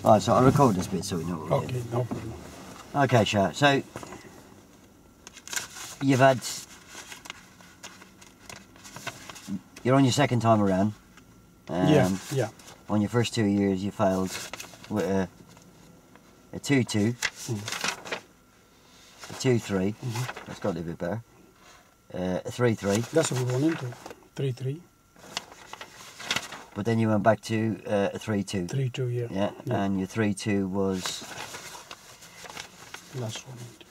Alright, so I'll record this bit so we know what we're Okay, doing. no problem. Okay, Shah, so you're on your second time around. Yeah. On your first 2 years you failed with a 2-2, a 2-3, that's got to be a bit better, a 3-3. That's a good one, isn't it? 3-3. But then you went back to a 3-2. 3-2, Yeah, and your 3-2 was... Last one, isn't it?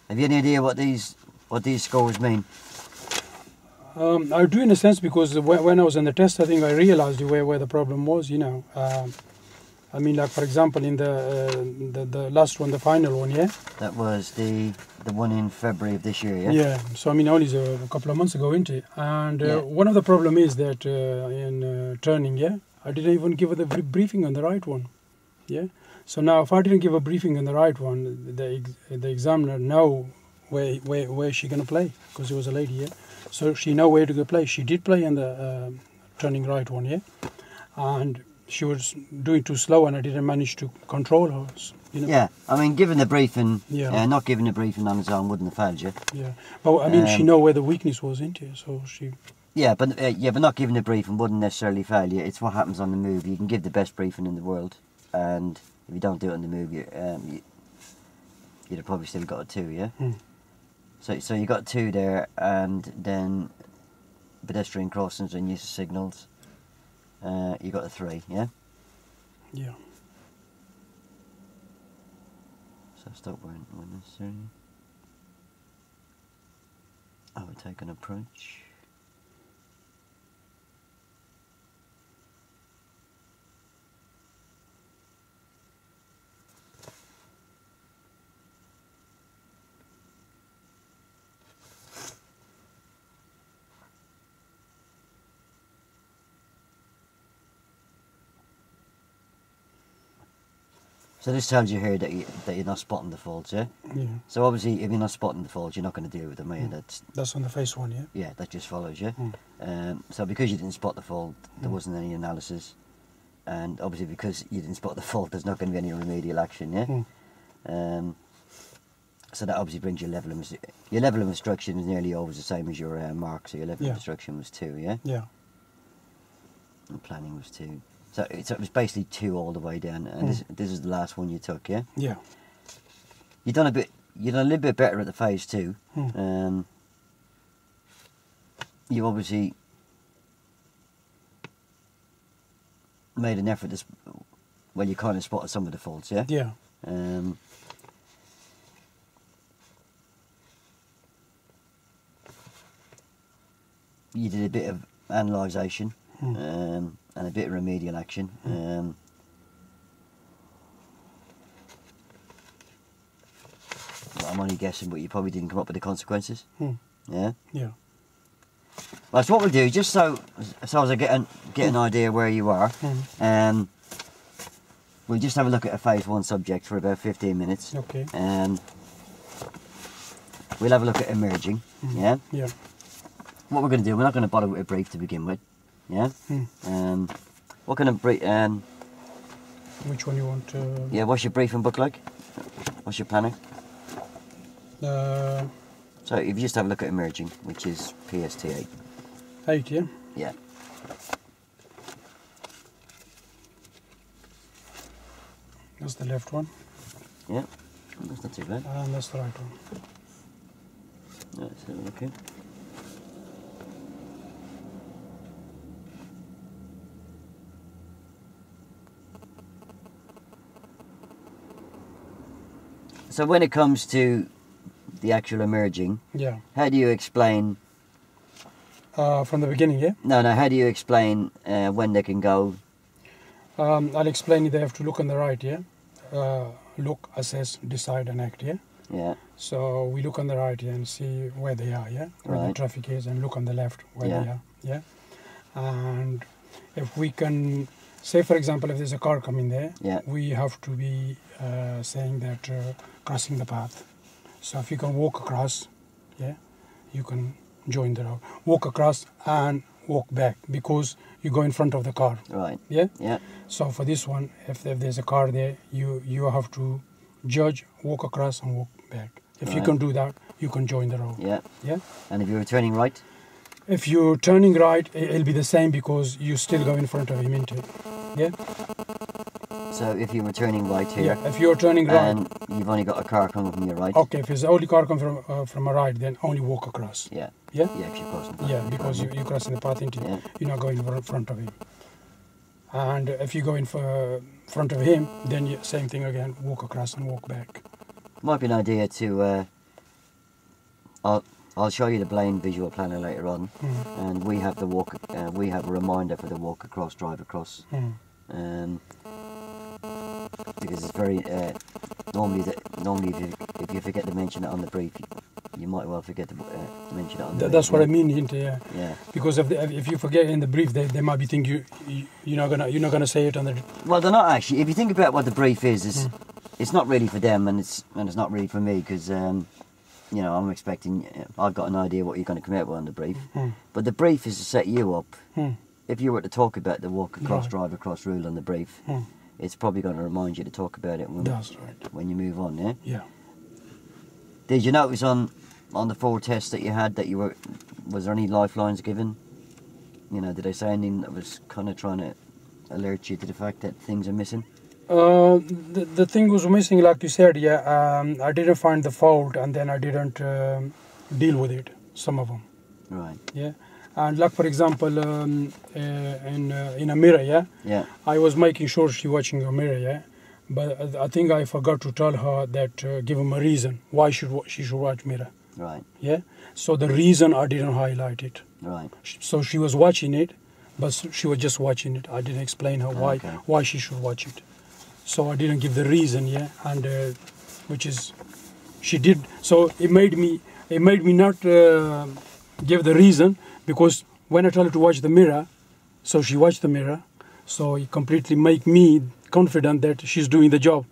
Have you any idea what these scores mean? I do in a sense, because when I was in the test, I think I realized where the problem was, you know. I mean, like, for example, in the last one, the final one, yeah? That was the one in February of this year, yeah? Yeah, so I mean, only a couple of months ago, isn't it? And one of the problem is that in turning, yeah, I didn't even give the briefing on the right one, yeah? So now, if I didn't give a briefing on the right one, the examiner know where she gonna play, because it was a lady, yeah? So she know where to go play. She did play in the turning right one, yeah? And she was doing too slow, and I didn't manage to control her, you know? Yeah, I mean, given the briefing, Yeah. not giving the briefing on its own wouldn't have failed you. Yeah, but I mean, she know where the weakness was, isn't it? So she... Yeah, but not giving the briefing wouldn't necessarily fail you. It's what happens on the move. You can give the best briefing in the world, and if you don't do it on the move, you'd have probably still got a 2, yeah? So you got 2 there, and then pedestrian crossings and use of signals, you got a 3, yeah? Yeah. So stop when necessary. I would take an approach. So this tells you here that you're not spotting the faults, yeah? Yeah. So obviously, if you're not spotting the faults, you're not going to deal with them, are you? That's on the face one, yeah? Yeah, that just follows, yeah? So because you didn't spot the fault, there wasn't any analysis. And obviously because you didn't spot the fault, there's not going to be any remedial action, yeah? So that obviously brings your level of instruction is nearly always the same as your mark, so your level of instruction was 2, yeah? Yeah. And planning was 2. So it was basically 2 all the way down, and this is the last one you took, yeah? Yeah. You done a little bit better at the phase 2. You obviously made an effort you kind of spotted some of the faults, yeah? Yeah. You did a bit of analysation and a bit of remedial action. I'm only guessing, but you probably didn't come up with the consequences. Yeah? Yeah. Well, so what we'll do, just so as I get an idea where you are, we'll just have a look at a phase 1 subject for about 15 minutes. Okay. We'll have a look at emerging, yeah? Yeah. What we're going to do, we're not going to bother with a brief to begin with, yeah? What kind of brief... Which one you want? Yeah, what's your briefing book like? What's your planning? So if you just have a look at emerging, which is PST 8. 8, yeah? Yeah. That's the left one. Yeah, that's not too bad. And that's the right one. Let's have a look here. So when it comes to the actual emerging, Yeah. how do you explain... From the beginning, yeah? No, how do you explain when they can go? I'll explain it. They have to look on the right, yeah? Look, assess, decide and act, yeah? Yeah. So we look on the right here and see where they are, yeah? Where the traffic is, and look on the left where they are, yeah? And if we can, say for example, if there's a car coming there, we have to be saying that crossing the path. So if you can walk across, yeah, you can join the road. Walk across, and walk back because you go in front of the car. Right. Yeah. Yeah. So for this one, if there's a car there, you have to judge, walk across and walk back. If you Right. can do that, you can join the road. Yeah. Yeah. And if you're turning right? If you're turning right, it'll be the same because you still go in front of him, into it. Yeah. So if you were turning right here, Yeah. If you're turning right, and you've only got a car coming from your right. okay. If it's the only car comes from a right, then only walk across. Yeah. Yeah. Yeah, if you're crossing the path. Yeah, because you're crossing the path into Yeah. you're not going in front of him. And if you go in front of him, then same thing again, walk across and walk back. Might be an idea to. I'll show you the Blaine visual planner later on, and we have the walk. We have a reminder for the walk across, drive across. Because it's very normally if you forget to mention it on the brief, you might well forget to mention it on the brief. That's what I mean, into yeah. Yeah. Because if you forget in the brief, they might be thinking you're not gonna say it on the. Well, they're not actually. If you think about what the brief is it's not really for them, and it's not really for me, because you know, I'm expecting. I've got an idea what you're going to come out with on the brief, but the brief is to set you up. If you were to talk about the walk across, Right. drive across rule on the brief, it's probably going to remind you to talk about it when That's right. when you move on. Yeah. Yeah. Did you notice on the 4 tests that you had that you were? Was there any lifelines given? You know, did they say anything that was kind of trying to alert you to the fact that things are missing? The thing was missing, like you said. Yeah. I didn't find the fault, and then I didn't deal with it. Some of them. Right. Yeah. And like, for example, in a mirror, yeah. Yeah. I was making sure she watching a mirror, yeah. But I think I forgot to tell her that give him a reason why she should watch mirror. Right. Yeah. So the reason I didn't highlight it. Right. So she was watching it, but she was just watching it. I didn't explain her why she should watch it. So I didn't give the reason, yeah, and which is she did. So it made me not give the reason, because when I told her to watch the mirror, so she watched the mirror. So it completely make me confident that she's doing the job.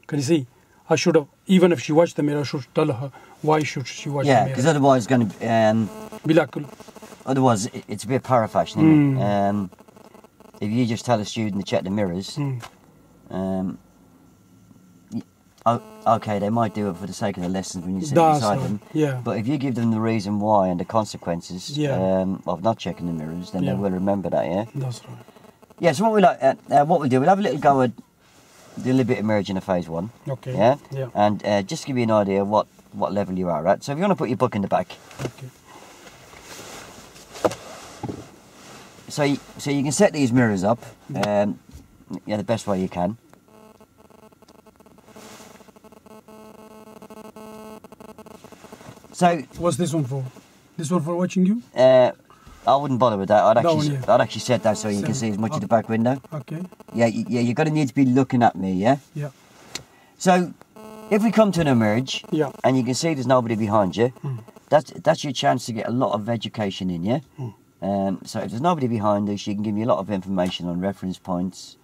Can you see? I should have, even if she watched the mirror, I should tell her why should she watch the Yeah, mirror. because otherwise it's going to Be like, otherwise it's a bit parafashion, isn't it? If you just tell a student to check the mirrors, okay, they might do it for the sake of the lessons when you sit beside them. Yeah. But if you give them the reason why and the consequences of not checking the mirrors, then they will remember that. Yeah. That's right. Yeah. So what we'll do, we'll have a little go at do a little bit of merging of phase 1. Okay. Yeah. Yeah. And just to give you an idea of what level you are at. So if you want to put your book in the back. Okay. So you can set these mirrors up, the best way you can. So what's this one for? This one for watching you? I wouldn't bother with that. That I'd actually set that so you can see as much of the back window. Okay. Yeah, you're going to need to be looking at me. Yeah. Yeah. So if we come to an emerge, Yeah. and you can see there's nobody behind you, that's your chance to get a lot of education in. Yeah. So if there's nobody behind us, you can give me a lot of information on reference points,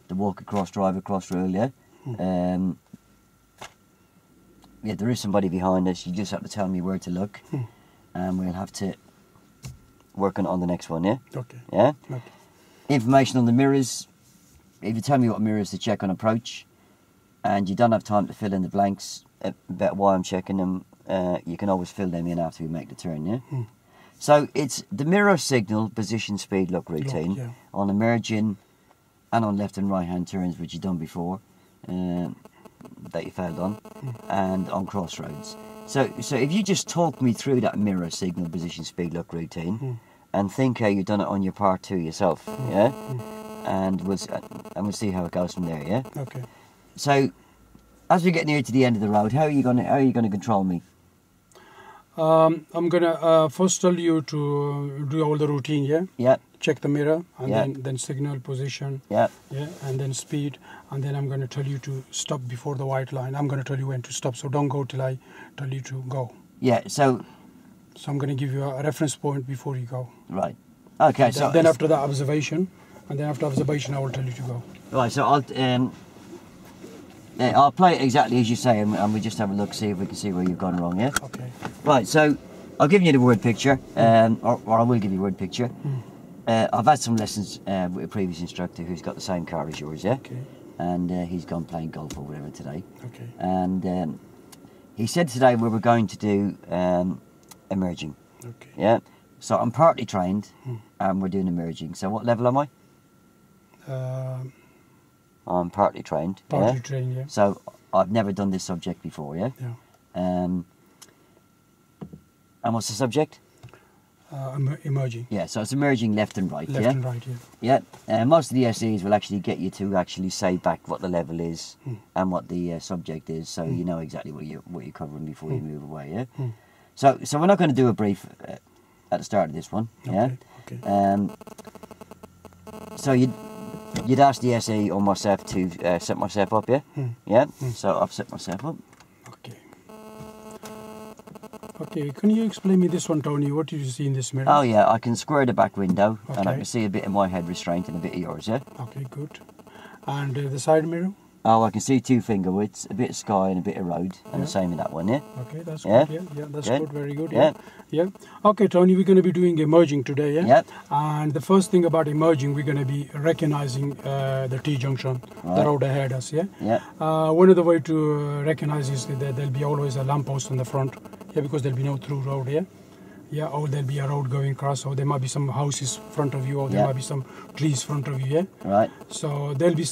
the walk across, drive across rule. Yeah. Yeah, there is somebody behind us. You just have to tell me where to look, and we'll have to work on the next one. Yeah. Okay. Yeah. Okay. Information on the mirrors. If you tell me what mirrors to check on approach, and you don't have time to fill in the blanks about why I'm checking them, you can always fill them in after we make the turn. Yeah. So it's the mirror signal, position, speed, look routine on emerging and on left and right hand turns, which you've done before, that you failed on, and on crossroads. So if you just talk me through that mirror signal, position, speed, look routine, and think how you've done it on your part 2 yourself, yeah, and we'll see how it goes from there, yeah. Okay. So as we get near to the end of the road, how are you gonna control me? I'm gonna first tell you to do all the routine, yeah. Yeah. Check the mirror, and then signal, position, Yeah. yeah, and then speed, and then I'm gonna tell you to stop before the white line. I'm gonna tell you when to stop, so don't go till I tell you to go. Yeah. So I'm gonna give you a reference point before you go. right. Okay. So then after the observation, and then after observation, I will tell you to go. right. So I'll play it exactly as you say, and we just have a look, see if we can see where you've gone wrong. Yeah. Okay. Right. So I'll give you the word picture, or I will give you a word picture. I've had some lessons with a previous instructor who's got the same car as yours, yeah? Okay. And he's gone playing golf or whatever today. Okay. And he said today we were going to do emerging. Okay. Yeah? So I'm partly trained and we're doing emerging. So what level am I? I'm partly trained. Partly trained, yeah. So I've never done this subject before, yeah? Yeah. And what's the subject? Emerging. Yeah, so it's emerging left and right, Left yeah? and right, yeah. Yeah. Most of the SEs will actually get you to actually say back what the level is and what the subject is, so you know exactly what you're covering before you move away, yeah? So we're not going to do a brief at the start of this one, yeah? Okay. So you'd ask the SE or myself to set myself up, yeah? Yeah? So I've set myself up. Okay. Okay, can you explain me this one, Tony? What do you see in this mirror? Oh yeah, I can square the back window and I Okay. can see a bit of my head restraint and a bit of yours, yeah? Okay, good. And the side mirror? Oh, I can see 2 finger widths, a bit of sky and a bit of road, and the same in that one, yeah? Okay, that's Yeah? good. Yeah, that's Good. good. Very good. Yeah. Yeah. Okay, Tony, we're going to be doing emerging today, yeah? Yep. And the first thing about emerging, we're going to be recognizing the T-junction, the Right. road ahead us, yeah? Yeah. One of the way to recognize is that there'll be always a lamppost on the front, yeah, because there'll be no through road, yeah? Yeah, or there'll be a road going across, or there might be some houses front of you, or there Yeah. might be some trees front of you, yeah? Right. So there'll be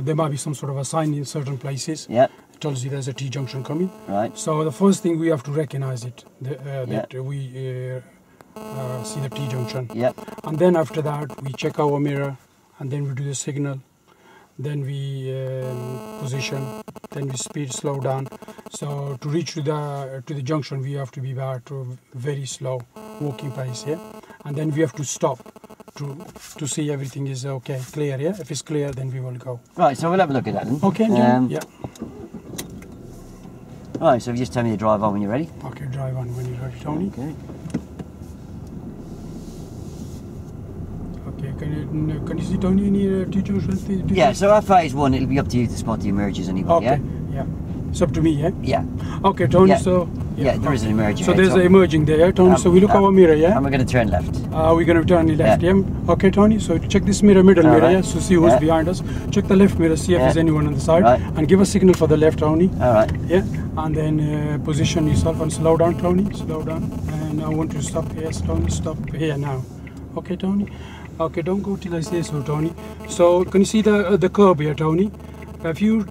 there might be some sort of a sign in certain places. Yeah. It tells you there's a T-junction coming. Right. So the first thing we have to recognize it, that we see the T-junction. Yeah. And then after that, we check our mirror, and then we do the signal. Then we position, then we speed, slow down. So to reach to the junction, we have to be back to very slow walking pace, yeah. And then we have to stop to see everything is okay, clear, yeah. If it's clear, then we will go. Right, so we'll have a look at that then. Okay, John? Yeah. Right, so you just tell me to drive on when you're ready. Okay, drive on when you're ready, Tony. Okay. Okay, can you see, Tony, any T-junction? Yeah, so at phase 1, it'll be up to you to spot the emerges anyway, Okay, yeah? It's up to me, yeah? Yeah. Okay, Tony, Yeah. so... Yeah, there is an emerging. So right, there's an emerging there, yeah, Tony? So we look our mirror, yeah? And we're going to turn left. We're going to turn left, yeah? Okay, Tony, so check this mirror, middle All mirror, right. yeah? So see who's Yeah. behind us. Check the left mirror, see if Yeah. there's anyone on the side. Right. And give a signal for the left, Tony. All right. Yeah? And then position yourself and slow down, Tony. Slow down. And I want you to stop here, Tony. Stop here now. Okay, Tony? Okay, don't go till I say so, Tony. So, can you see the curb here, Tony? If you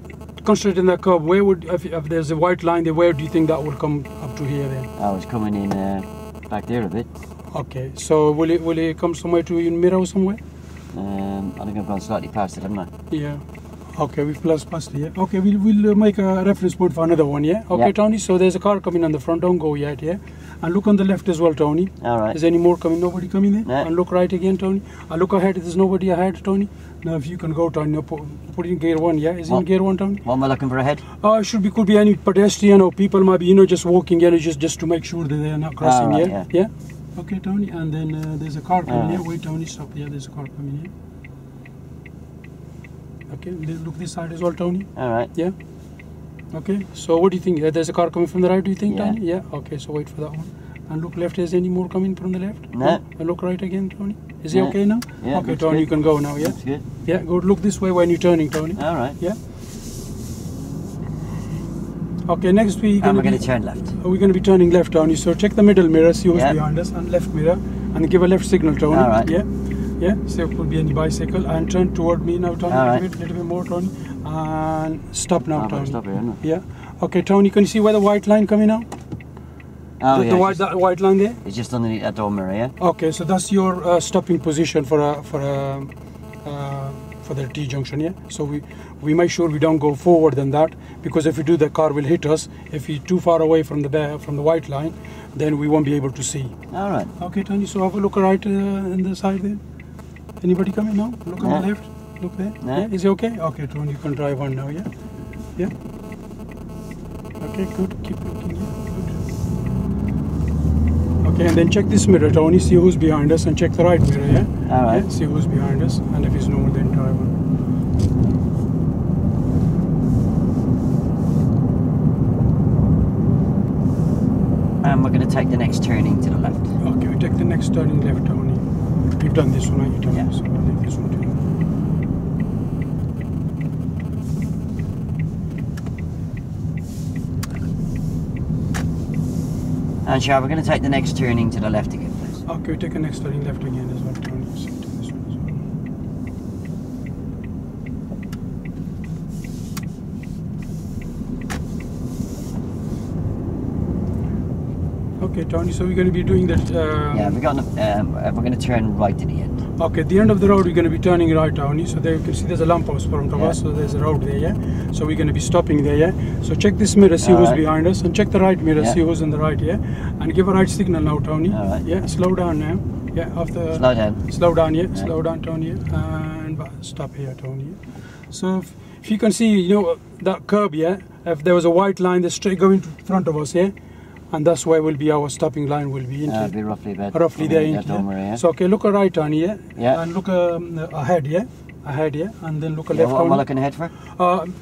concentrate in that curb, where would, if there's a white line there, where do you think that will come up to here then? I was coming in back there a bit. Okay, so will it come somewhere to your mirror or somewhere? I think I've gone slightly past it, haven't I? Yeah. Okay, we've past it, yeah? Okay, we'll make a reference point for another one, yeah? Okay, Yeah. Tony, so there's a car coming on the front, don't go yet, yeah? And look on the left as well, Tony. All right. Is any more coming? Nobody coming there? No. And look right again, Tony. And look ahead, there's nobody ahead, Tony. Now if you can go, Tony, now put in gear 1, yeah? Is it in What? gear 1, Tony? What am I looking for ahead? Could be any pedestrian or people might be, just walking, just to make sure that they're not crossing, right, yeah? yeah. Yeah? Okay, Tony, and then there's a car coming All here. right. Wait, Tony, stop. Yeah, there's a car coming here. Okay, look this side as well, Tony. All right. Yeah? Okay, so what do you think? There's a car coming from the right, do you think, Yeah. Tony? Yeah? Okay, so wait for that one. And look left, is any more coming from the left? No. And look right again, Tony. Is he No. okay now? Yeah, okay, looks Tony, good. you can go now, yeah? That's good. Yeah, go look this way when you're turning, Tony. All right. Yeah? Okay, next we're And we're going going to turn left. we're going to be turning left, Tony. So check the middle mirror, see who's Yeah. behind us, and left mirror, and give a left signal, Tony. All right. Yeah, yeah. See if it could be any bicycle, and turn toward me now, Tony. All A right. little bit more, Tony, and stop now, I've got to Tony. stop here, haven't I? Yeah. Okay, Tony. Can you see where the white line coming now? Oh, the, yeah. the white that white line there. It's just underneath that door mirror, yeah? Okay, so that's your stopping position for the T junction, yeah. So we make sure we don't go forward than that, because if we do, the car will hit us. If we're too far away from the white line, then we won't be able to see. All right. Okay, Tony. So have a look right in the side there. Anybody coming now? Look on the No. left. Look there. No. Yeah. Is it okay? Okay, Tony. You can drive on now. Yeah. Yeah. Okay. Good. Keep looking. Yeah. Good. Okay, and then check this mirror, Tony. See who's behind us, and check the right mirror. Yeah. All right. Yeah, see who's behind us, and if it's no more, then drive on. And we're going to take the next turning to the left. Okay, we take the next turning left, Tony. We've done this one, you tell Yeah. me, so I'll leave this one to you. And Shah, we're going to take the next turning to the left again, please. Okay, we take a next turning left again as well, Tony. So take this one as well. Okay, Tony, so we're going to be doing that. Yeah, we're going to turn right to the end. Okay, at the end of the road, we're going to be turning right, Tony. So there you can see there's a lamppost front of Yeah. us, so there's a road there, yeah? So we're going to be stopping there, yeah? So check this mirror, see who's Alright. behind us, and check the right mirror, Yeah. see who's on the right, yeah? And give a right signal now, Tony. Alright. Yeah, slow down now. Yeah, after... Slow down. Slow down, yeah? Right. Slow down, Tony, yeah? And stop here, Tony. Yeah? So if you can see, you know, that curb, yeah? If there was a white line that's straight going in front of us, yeah? And that's where will be our stopping line will be, It'll be roughly about... roughly there, yeah, yeah? So okay, look right, Tony, yeah? Yeah. And look ahead, yeah? Ahead, yeah? And then look Yeah, left, what am I Tony. looking ahead for?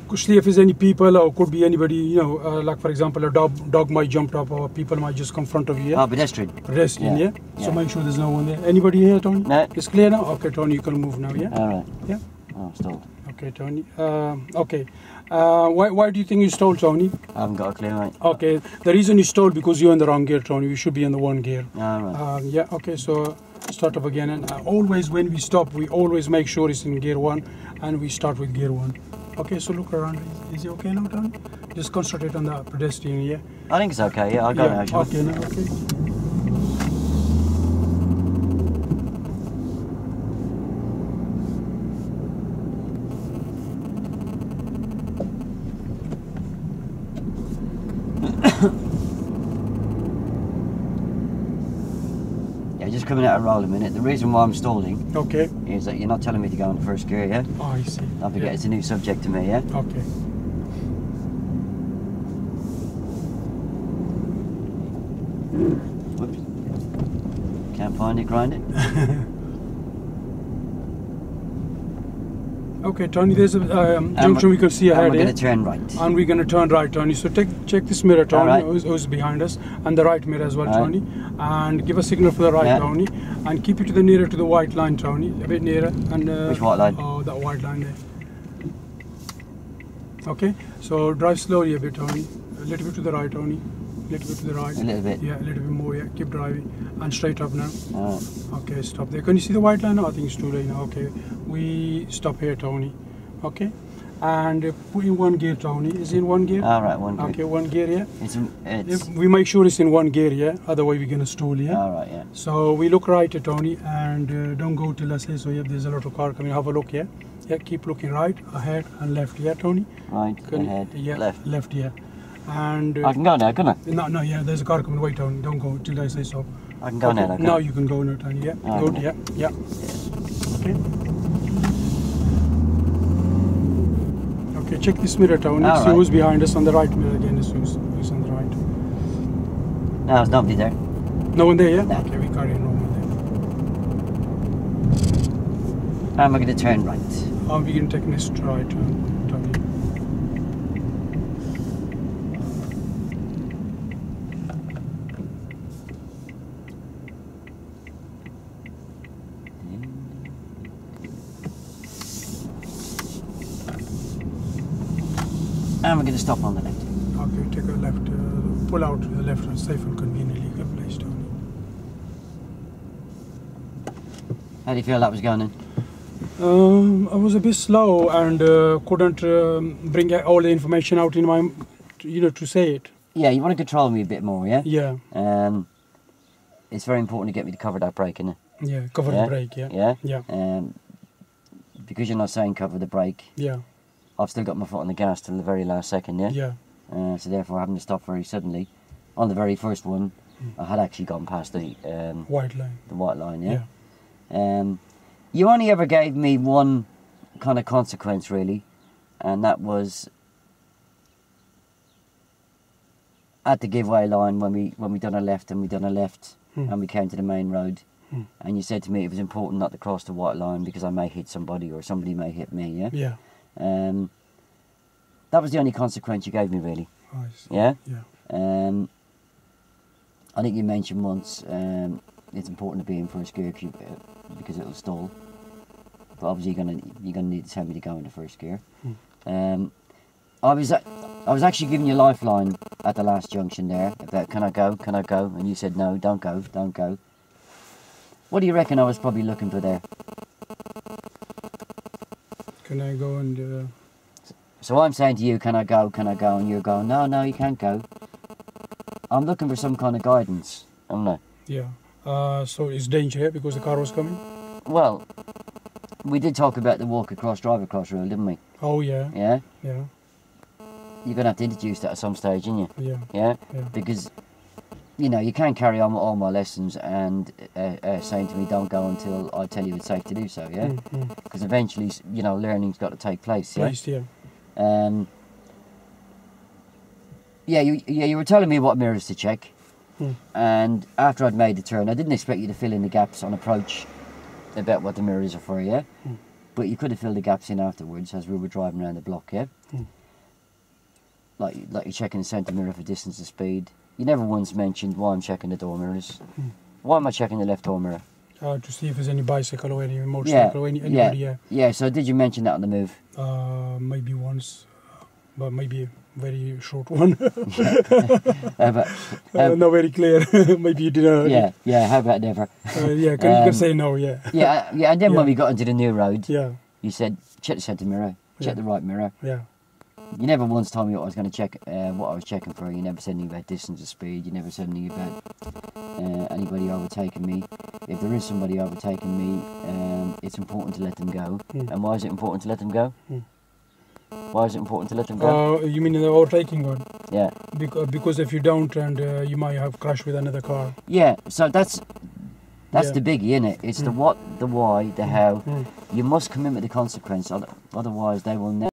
Could see if there's any people or could be anybody, you know, like for example a dog might jump up or people might just come front of you, yeah? Oh, pedestrian. Pedestrian, yeah? So Yeah. make sure there's no one there. Anybody here, Tony? No. It's clear now? Okay, Tony, you can move now, yeah? All right. Yeah? Oh, stalled. Okay, Tony. Okay. Why do you think you stole, Tony? I haven't got a clue, mate. Okay, the reason you stole because you're in the wrong gear, Tony. You should be in the one gear. All right. Yeah, okay, so start up again. And always when we stop, we always make sure it's in gear 1 and we start with gear 1. Okay, so look around. Is it okay now, Tony? Just concentrate on the pedestrian, yeah? I think it's okay, yeah. I'll go now, Shah. Okay, now, okay. Yeah, just coming out of roll a minute. The reason why I'm stalling Okay. is that you're not telling me to go in first gear, yeah? Oh, I see. Don't forget, Yeah. it's a new subject to me, yeah? Okay. Whoops. Can't find it, grind it. Okay, Tony, there's a junction we can see And ahead we're here. going to turn right. And we're going to turn right, Tony. So check this mirror, Tony, Alright. who's behind us, and the right mirror as well, Alright. Tony. And give a signal for the right, Yeah. Tony. And keep it to the nearer to the white line, Tony. A bit nearer. And Which white line? Oh, that white line there. Okay. So drive slowly a bit, Tony. A little bit to the right, Tony. A little bit to the right. A little bit. Yeah, a little bit more. Yeah. Keep driving. And straight up now. All right. Okay, stop there. Can you see the white line now? I think it's too late now. Okay. We stop here, Tony. Okay. And put in one gear, Tony. Is it in one gear? All right, one gear. Okay, one gear, yeah. It's We make sure it's in one gear, yeah. Otherwise, we're gonna stall, yeah. all right, yeah. So we look right at Tony, and don't go till I say so. Yeah, there's a lot of car coming. Have a look, yeah. Yeah, keep looking right, ahead, and left, yeah, Tony. Right, Can- ahead, yeah, left. yeah. And I can go now, can I? no, yeah. There's a car coming. Wait, Tony. Don't go till I say so. I can go now, okay? Now you can go now, Tony. Yeah, Oh, good. okay. Yeah. Okay. Okay, check this mirror, Tony. All See right. who's behind us on the right mirror again. Is who's on the right. No, there's nobody there. No one there, yeah? No. Okay, we carry on. No one And we're going to turn right. there. We can take next right, Tony. And we're going to stop on the left. Okay, take a left, pull out to the left, safe and conveniently placed, Tony. How do you feel that was going in? I was a bit slow and couldn't bring all the information out in my, to say it. Yeah, you want to control me a bit more, yeah? Yeah, It's very important to get me to cover that brake, isn't it? yeah, cover Yeah? the brake, yeah. Yeah? Yeah, Because you're not saying cover the brake, yeah, I've still got my foot on the gas till the very last second, yeah? yeah. So therefore having to stop very suddenly. On the very first one, I had actually gone past the White line. white line, yeah? You only ever gave me one kind of consequence, really, and that was at the giveaway line when we done a left and and we came to the main road, and you said to me it was important not to cross the white line because I may hit somebody or somebody may hit me, yeah? Yeah. That was the only consequence you gave me, really. I see. Yeah? Yeah. I think you mentioned once it's important to be in first gear because it'll stall. But obviously you're gonna need to tell me to go into first gear. I was actually giving you a lifeline at the last junction there about can I go, and you said no, don't go. What do you reckon I was probably looking for there? Can I go and... So I'm saying to you, can I go, and you're going, no, you can't go. I'm looking for some kind of guidance, am I? Yeah. So it's danger, yeah, because the car was coming? Well, we did talk about the walk across, drive across rule, didn't we? Oh, yeah. Yeah? Yeah. You're going to have to introduce that at some stage, aren't you? Yeah. Yeah? Yeah. Because, you know, you can't carry on with all my lessons and saying to me, don't go until I tell you it's safe to do so, yeah? Because eventually, you know, learning's got to take place, yeah? You were telling me what mirrors to check. And after I'd made the turn, I didn't expect you to fill in the gaps on approach about what the mirrors are for, yeah? But you could have filled the gaps in afterwards as we were driving around the block, yeah? Like you're checking the centre mirror for distance and speed. You never once mentioned why I'm checking the door mirrors. Why am I checking the left door mirror? To see if there's any bicycle or any motorcycle or anybody, Yeah, so did you mention that on the move? Maybe once, but maybe a very short one. Not very clear. Maybe you didn't. Yeah, how about never? You can say no, yeah. Yeah, and then when we got into the new road, you said, check the centre mirror, check the right mirror. Yeah. You never once told me what I was going to check, what I was checking for. You never said anything about distance or speed. You never said anything about anybody overtaking me. If there is somebody overtaking me, it's important to let them go. And why is it important to let them go? Why is it important to let them go? You mean in the overtaking one? Yeah. Because if you don't, and you might have crashed with another car. Yeah, so that's the biggie, innit? It's the what, the why, the how. You must come in with the consequence, otherwise they will never